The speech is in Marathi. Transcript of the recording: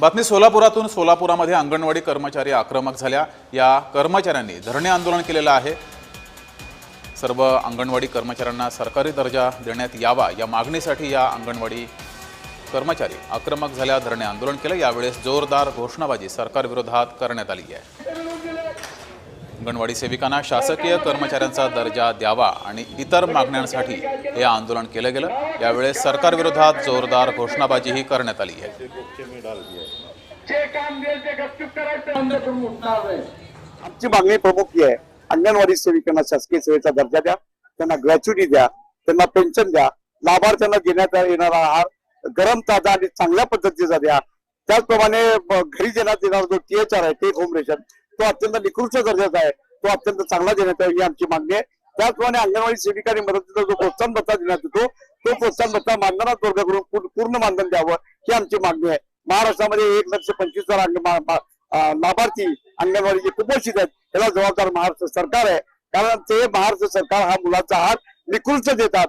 बातमी सोलापुरातून। सोलापुरामध्ये अंगणवाडी कर्मचारी आक्रमक झाल्या। या कर्मचाऱ्यांनी धरणे आंदोलन केलेलं आहे। सर्व अंगणवाडी कर्मचाऱ्यांना सरकारी दर्जा देण्यात यावा या मागणीसाठी या अंगणवाडी कर्मचारी आक्रमक झाल्या, धरणे आंदोलन केलं। यावेळेस जोरदार घोषणाबाजी सरकार विरोधात करण्यात आली आहे। अंगणवाडी सेविकांना शासकीय कर्मचाऱ्यांचा दर्जा द्यावा आणि इतर मागण्यांसाठी हे आंदोलन केलं गेलं। यावेळेस सरकार विरोधात जोरदार घोषणाबाजीही करण्यात आली आहे। आमची मागणी प्रमुख ही आहे, अंगणवाडी सेविकांना शासकीय सेवेचा दर्जा द्या, त्यांना ग्रॅच्युटी द्या, त्यांना पेन्शन द्या, लाभार्थ्यांना देण्यात येणारा आहार गरम, ताजा आणि चांगल्या पद्धतीचा द्या। त्याचप्रमाणे घरी देण्यात येणारा जो THR आहे, टेक होम रेशन, तो अत्यंत निकृष्ट दर्जाचा आहे, तो अत्यंत चांगला देण्यात यावा ही आमची मागणी आहे। त्याचप्रमाणे अंगणवाडी सेविका आणि मदतीचा जो प्रोत्साहन भत्ता देण्यात येतो, तो प्रोत्साहन भत्ता मानधनात वर्गाकडून पूर्ण मानधन द्यावं ही आमची मागणी आहे। महाराष्ट्रामध्ये 1,25,000 लाभार्थी अंगणवाडीचे कुपोषित आहेत, याला जबाबदार महाराष्ट्र सरकार आहे। कारण ते महाराष्ट्र सरकार हा मुलाचा आहार निकृष्ट देतात